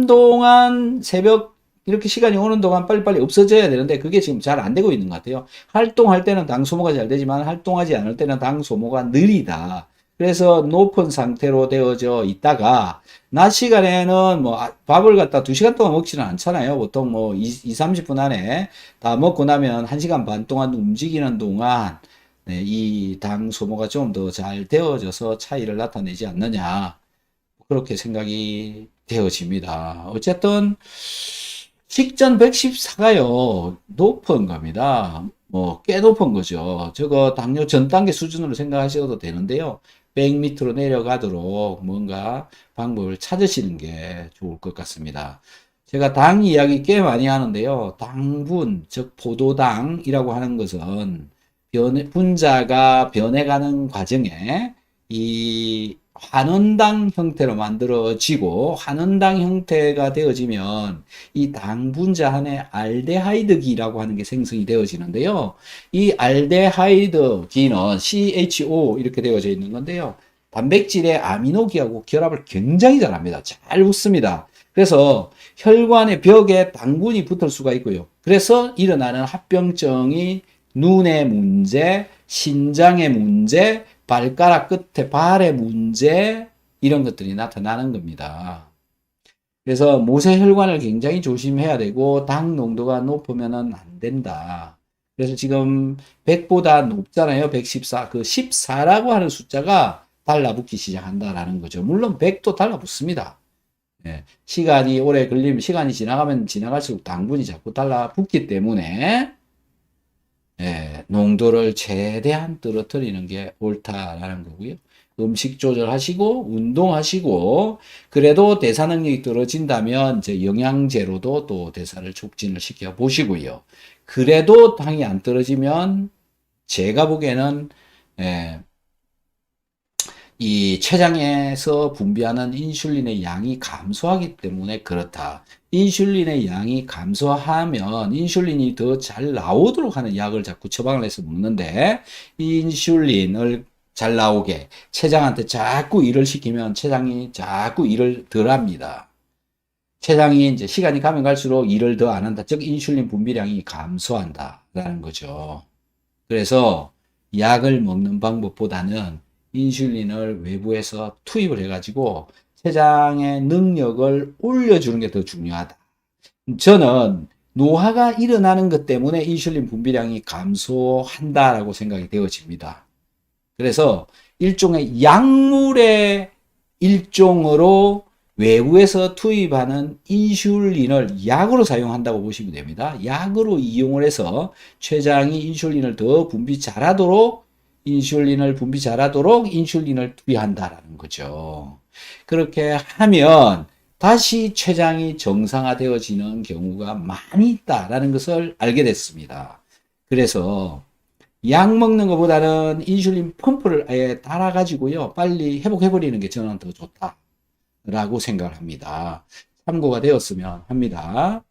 동안 새벽, 이렇게 시간이 오는 동안 빨리빨리 없어져야 되는데, 그게 지금 잘 안 되고 있는 것 같아요. 활동할 때는 당 소모가 잘 되지만, 활동하지 않을 때는 당 소모가 느리다. 그래서 높은 상태로 되어져 있다가, 낮 시간에는 뭐 밥을 갖다 2시간 동안 먹지는 않잖아요. 보통 뭐 30분 안에 다 먹고 나면 1시간 반 동안 움직이는 동안, 네, 이 당 소모가 좀 더 잘 되어져서 차이를 나타내지 않느냐. 그렇게 생각이 되어집니다. 어쨌든 식전 114가요. 높은 겁니다. 뭐 꽤 높은 거죠. 저거 당뇨 전 단계 수준으로 생각하셔도 되는데요. 100 밑으로 내려가도록 뭔가 방법을 찾으시는 게 좋을 것 같습니다. 제가 당 이야기 꽤 많이 하는데요. 당분, 즉 포도당이라고 하는 것은 분자가 변해가는 과정에 이 환원당 형태로 만들어지고 환원당 형태가 되어지면 이 당 분자 안에 알데하이드기라고 하는 게 생성이 되어지는데요. 이 알데하이드기는 CHO 이렇게 되어져 있는 건데요. 단백질의 아미노기하고 결합을 굉장히 잘합니다. 잘 붙습니다. 그래서 혈관의 벽에 당분이 붙을 수가 있고요. 그래서 일어나는 합병증이 눈의 문제, 신장의 문제, 발가락 끝에 발의 문제 이런 것들이 나타나는 겁니다. 그래서 모세혈관을 굉장히 조심해야 되고 당 농도가 높으면 안 된다. 그래서 지금 100보다 높잖아요. 114. 그 14라고 하는 숫자가 달라붙기 시작한다라는 거죠. 물론 100도 달라붙습니다. 예, 시간이 오래 걸리면 시간이 지나가면 지나갈수록 당분이 자꾸 달라붙기 때문에 예, 농도를 최대한 떨어뜨리는 게 옳다라는 거고요. 음식 조절하시고 운동하시고 그래도 대사 능력이 떨어진다면 이제 영양제로도 또 대사를 촉진을 시켜 보시고요. 그래도 당이 안 떨어지면 제가 보기에는 예, 이 췌장에서 분비하는 인슐린의 양이 감소하기 때문에 그렇다. 인슐린의 양이 감소하면 인슐린이 더 잘 나오도록 하는 약을 자꾸 처방을 해서 먹는데 이 인슐린을 잘 나오게 췌장한테 자꾸 일을 시키면 췌장이 자꾸 일을 덜 합니다. 췌장이 이제 시간이 가면 갈수록 일을 더 안 한다. 즉 인슐린 분비량이 감소한다라는 거죠. 그래서 약을 먹는 방법보다는 인슐린을 외부에서 투입을 해가지고 췌장의 능력을 올려주는 게 더 중요하다. 저는 노화가 일어나는 것 때문에 인슐린 분비량이 감소한다라고 생각이 되어집니다. 그래서 일종의 약물의 일종으로 외부에서 투입하는 인슐린을 약으로 사용한다고 보시면 됩니다. 약으로 이용을 해서 췌장이 인슐린을 더 분비 잘하도록 인슐린을 투비한다라는 거죠. 그렇게 하면 다시 췌장이 정상화되어지는 경우가 많이 있다라는 것을 알게 됐습니다. 그래서 약 먹는 것보다는 인슐린 펌프를 아예 달아가지고요. 빨리 회복해버리는 게 저는 더 좋다라고 생각을 합니다. 참고가 되었으면 합니다.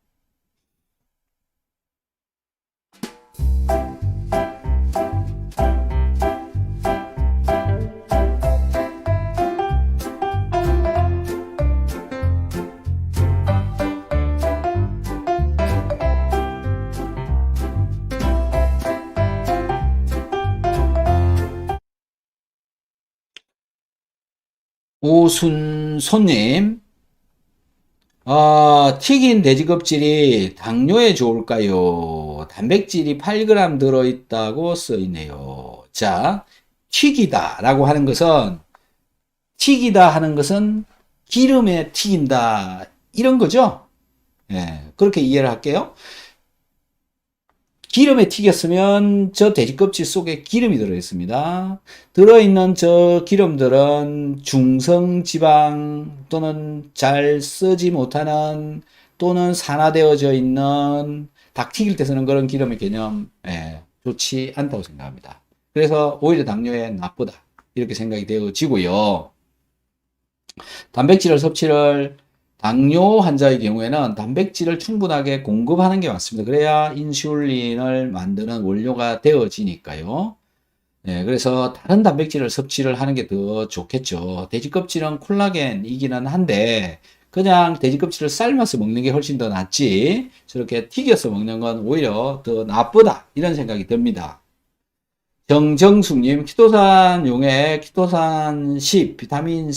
오순손님, 튀긴 돼지 껍질이 당뇨에 좋을까요? 단백질이 8g 들어있다고 써있네요. 자, 튀기다 하는 것은 기름에 튀긴다. 이런 거죠? 예, 그렇게 이해를 할게요. 기름에 튀겼으면 저 돼지 껍질 속에 기름이 들어있습니다. 들어있는 저 기름들은 중성지방 또는 잘 쓰지 못하는 또는 산화되어져 있는 닭 튀길 때 쓰는 그런 기름의 개념, 좋지 않다고 생각합니다. 그래서 오히려 당뇨에 나쁘다. 이렇게 생각이 되어지고요. 단백질을 섭취를 당뇨 환자의 경우에는 단백질을 충분하게 공급하는 게 맞습니다. 그래야 인슐린을 만드는 원료가 되어지니까요. 네, 그래서 다른 단백질을 섭취를 하는 게 더 좋겠죠. 돼지 껍질은 콜라겐이기는 한데 그냥 돼지 껍질을 삶아서 먹는 게 훨씬 더 낫지 저렇게 튀겨서 먹는 건 오히려 더 나쁘다 이런 생각이 듭니다. 정정숙님, 키토산용에 키토산 10, 비타민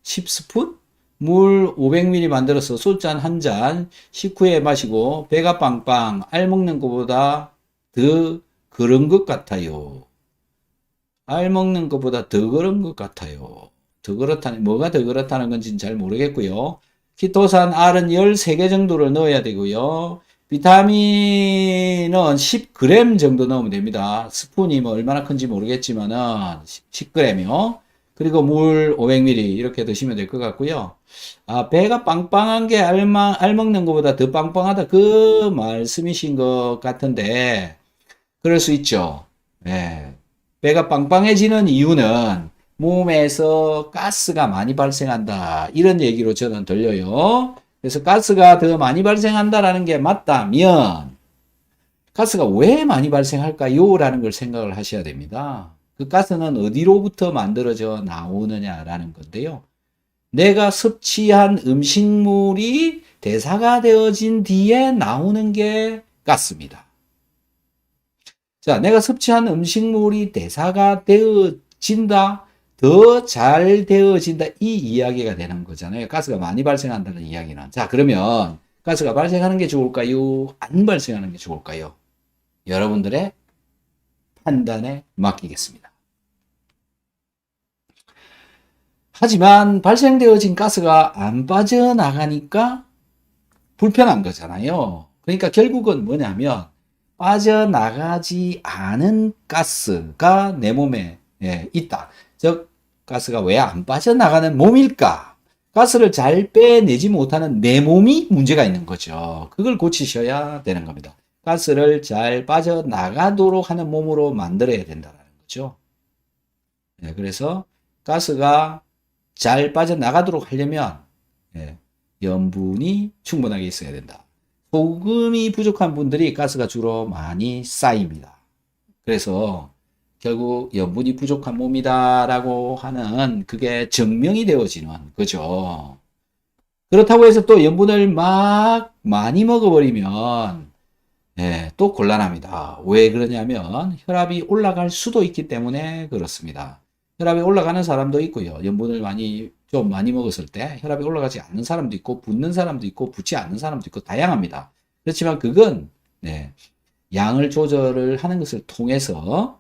10스푼? 물 500ml 만들어서 소주잔 한 잔 식후에 마시고 배가 빵빵 알 먹는 것보다 더 그런 것 같아요. 알 먹는 것보다 더 그런 것 같아요. 더 그렇다는 뭐가 더 그렇다는 건지는 잘 모르겠고요. 키토산 R은 13개 정도를 넣어야 되고요. 비타민은 10g 정도 넣으면 됩니다. 스푼이 뭐 얼마나 큰지 모르겠지만은 10g이요. 그리고 물 500ml 이렇게 드시면 될 것 같고요. 배가 빵빵한 게 알 먹는 것보다 더 빵빵하다 그 말씀이신 것 같은데 그럴 수 있죠. 네. 배가 빵빵해지는 이유는 몸에서 가스가 많이 발생한다. 이런 얘기로 저는 들려요. 그래서 가스가 더 많이 발생한다라는 게 맞다면 가스가 왜 많이 발생할까요? 라는 걸 생각을 하셔야 됩니다. 그 가스는 어디로부터 만들어져 나오느냐라는 건데요. 내가 섭취한 음식물이 대사가 되어진 뒤에 나오는 게 가스입니다. 자, 내가 섭취한 음식물이 대사가 되어진다, 더 잘 되어진다, 이 이야기가 되는 거잖아요. 가스가 많이 발생한다는 이야기는. 자, 그러면 가스가 발생하는 게 좋을까요? 안 발생하는 게 좋을까요? 여러분들의 판단에 맡기겠습니다. 하지만 발생되어진 가스가 안 빠져나가니까 불편한 거잖아요. 그러니까 결국은 뭐냐면 빠져나가지 않은 가스가 내 몸에 있다. 즉 가스가 왜 안 빠져나가는 몸일까? 가스를 잘 빼내지 못하는 내 몸이 문제가 있는 거죠. 그걸 고치셔야 되는 겁니다. 가스를 잘 빠져나가도록 하는 몸으로 만들어야 된다는 거죠. 그래서 가스가 잘 빠져나가도록 하려면 염분이 충분하게 있어야 된다. 소금이 부족한 분들이 가스가 주로 많이 쌓입니다. 그래서 결국 염분이 부족한 몸이다라고 하는 그게 증명이 되어지는 거죠. 그렇다고 해서 또 염분을 막 많이 먹어버리면 또 곤란합니다. 왜 그러냐면 혈압이 올라갈 수도 있기 때문에 그렇습니다. 혈압이 올라가는 사람도 있고요. 염분을 좀 많이 먹었을 때 혈압이 올라가지 않는 사람도 있고 붓는 사람도 있고 붓지 않는 사람도 있고 다양합니다. 그렇지만 그건 양을 조절을 하는 것을 통해서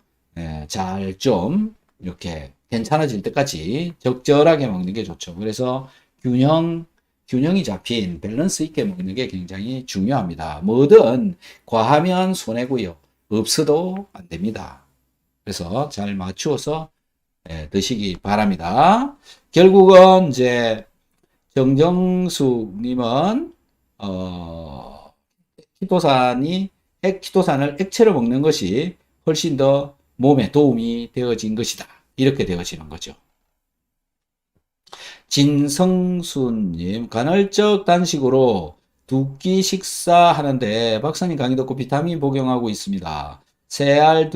잘 좀 이렇게 괜찮아질 때까지 적절하게 먹는 게 좋죠. 그래서 균형이 잡힌 밸런스 있게 먹는 게 굉장히 중요합니다. 뭐든 과하면 손해고요. 없어도 안 됩니다. 그래서 잘 맞추어서 드시기 바랍니다. 결국은 이제 정정숙님은 키토산을 액체로 먹는 것이 훨씬 더 몸에 도움이 되어진 것이다. 이렇게 되어지는 거죠. 진성수님, 간헐적 단식으로 2끼 식사하는데 박사님 강의 듣고 비타민 복용하고 있습니다. 세 알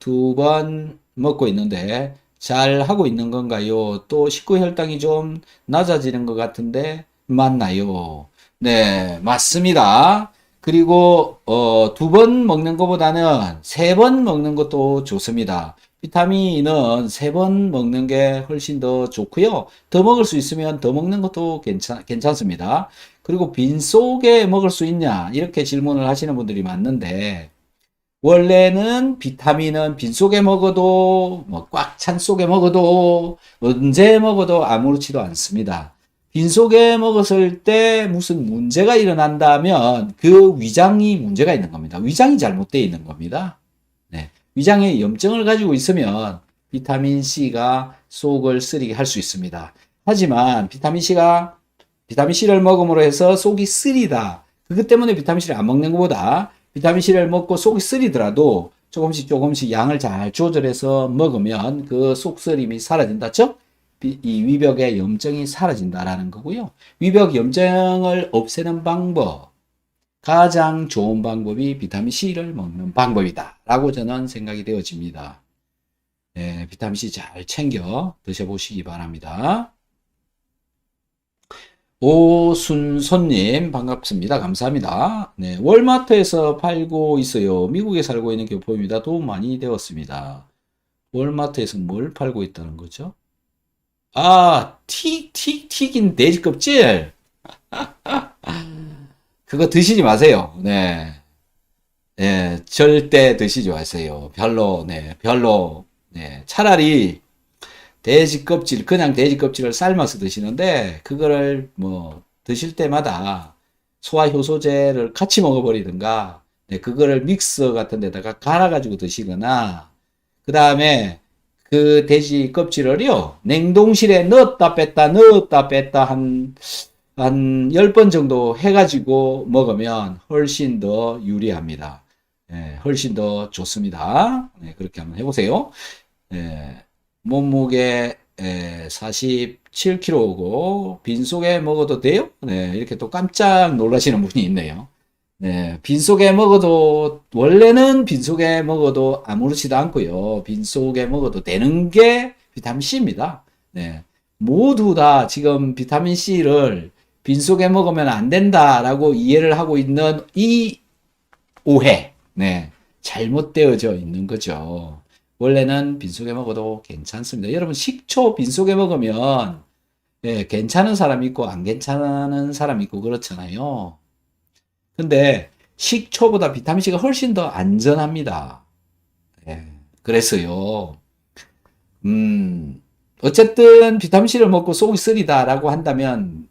2번 먹고 있는데 잘 하고 있는 건가요? 또 식후 혈당이 좀 낮아지는 것 같은데 맞나요? 네, 맞습니다. 그리고 2번 먹는 것보다는 3번 먹는 것도 좋습니다. 비타민은 3번 먹는 게 훨씬 더 좋고요. 더 먹을 수 있으면 더 먹는 것도 괜찮습니다. 그리고 빈속에 먹을 수 있냐? 이렇게 질문을 하시는 분들이 많는데 원래는 비타민은 빈속에 먹어도 꽉 찬 속에 먹어도 언제 먹어도 아무렇지도 않습니다. 빈속에 먹었을 때 무슨 문제가 일어난다면 그 위장이 문제가 있는 겁니다. 위장이 잘못되어 있는 겁니다. 위장에 염증을 가지고 있으면 비타민C가 속을 쓰리게 할 수 있습니다. 하지만 비타민C를 먹음으로 해서 속이 쓰리다. 그것 때문에 비타민C를 안 먹는 것보다 비타민C를 먹고 속이 쓰리더라도 조금씩 양을 잘 조절해서 먹으면 그 속쓰림이 사라진다. 즉, 이 위벽의 염증이 사라진다라는 거고요. 위벽 염증을 없애는 방법, 가장 좋은 방법이 비타민C를 먹는 방법이다 라고 저는 생각이 되어집니다. 비타민C 잘 챙겨 드셔보시기 바랍니다. 오순손님 반갑습니다. 감사합니다. 월마트에서 팔고 있어요. 미국에 살고 있는 교포입니다. 도움 많이 되었습니다. 월마트에서 뭘 팔고 있다는 거죠? 튀긴 돼지 껍질. 그거 드시지 마세요. 절대 드시지 마세요. 별로. 차라리 그냥 돼지 껍질을 삶아서 드시는데, 그거를 드실 때마다 소화효소제를 같이 먹어버리든가, 그거를 믹서 같은 데다가 갈아가지고 드시거나, 그 다음에 그 돼지 껍질을요, 냉동실에 넣었다 뺐다 한 10번 정도 해가지고 먹으면 훨씬 더 유리합니다. 훨씬 더 좋습니다. 그렇게 한번 해보세요. 몸무게 47kg고 빈속에 먹어도 돼요? 이렇게 또 깜짝 놀라시는 분이 있네요. 빈속에 먹어도 원래는 빈속에 먹어도 아무렇지도 않고요. 빈속에 먹어도 되는 게 비타민 C입니다. 모두 다 지금 비타민 C를 빈속에 먹으면 안 된다라고 이해를 하고 있는 이 오해, 잘못되어져 있는 거죠. 원래는 빈속에 먹어도 괜찮습니다. 여러분, 식초 빈속에 먹으면 괜찮은 사람이 있고 안 괜찮은 사람이 있고 그렇잖아요. 근데 식초보다 비타민C가 훨씬 더 안전합니다. 그래서요. 어쨌든 비타민C를 먹고 속이 쓰리다라고 한다면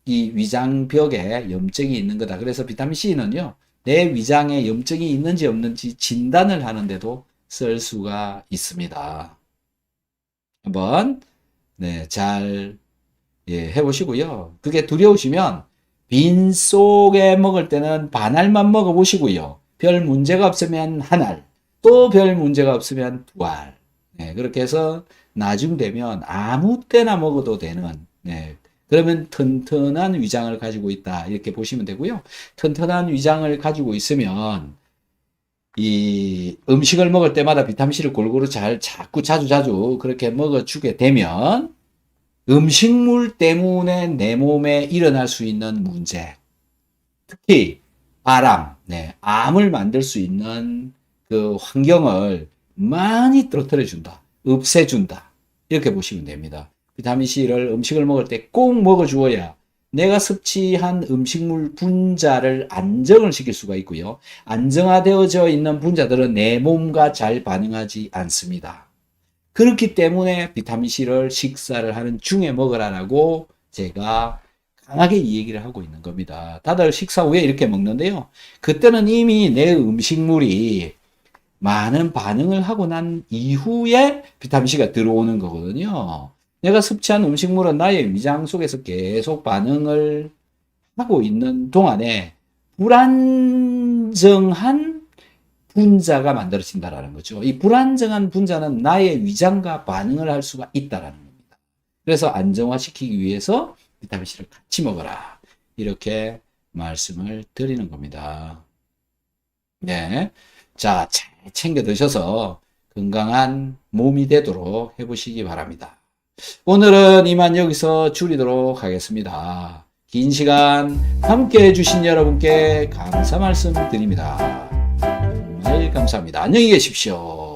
이 위장벽에 염증이 있는 거다. 그래서 비타민C는요. 내 위장에 염증이 있는지 없는지 진단을 하는데도 쓸 수가 있습니다. 한번 잘 해보시고요. 그게 두려우시면 빈속에 먹을 때는 반알만 먹어보시고요. 별 문제가 없으면 한 알, 또 별 문제가 없으면 두 알. 그렇게 해서 나중 되면 아무 때나 먹어도 되는, 그러면 튼튼한 위장을 가지고 있다. 이렇게 보시면 되고요. 튼튼한 위장을 가지고 있으면 이 음식을 먹을 때마다 비타민C를 골고루 자꾸 자주 그렇게 먹어주게 되면 음식물 때문에 내 몸에 일어날 수 있는 문제, 특히 바람, 암을 만들 수 있는 그 환경을 많이 떨어뜨려 준다, 없애준다, 이렇게 보시면 됩니다. 비타민C를 음식을 먹을 때 꼭 먹어주어야 내가 섭취한 음식물 분자를 안정을 시킬 수가 있고요. 안정화되어져 있는 분자들은 내 몸과 잘 반응하지 않습니다. 그렇기 때문에 비타민C를 식사를 하는 중에 먹으라라고 제가 강하게 이 얘기를 하고 있는 겁니다. 다들 식사 후에 이렇게 먹는데요. 그때는 이미 내 음식물이 많은 반응을 하고 난 이후에 비타민C가 들어오는 거거든요. 내가 섭취한 음식물은 나의 위장 속에서 계속 반응을 하고 있는 동안에 불안정한 분자가 만들어진다라는 거죠. 이 불안정한 분자는 나의 위장과 반응을 할 수가 있다라는 겁니다. 그래서 안정화시키기 위해서 비타민C를 같이 먹어라. 이렇게 말씀을 드리는 겁니다. 자, 잘 챙겨 드셔서 건강한 몸이 되도록 해보시기 바랍니다. 오늘은 이만 여기서 줄이도록 하겠습니다. 긴 시간 함께 해주신 여러분께 감사 말씀 드립니다. 정말 감사합니다. 안녕히 계십시오.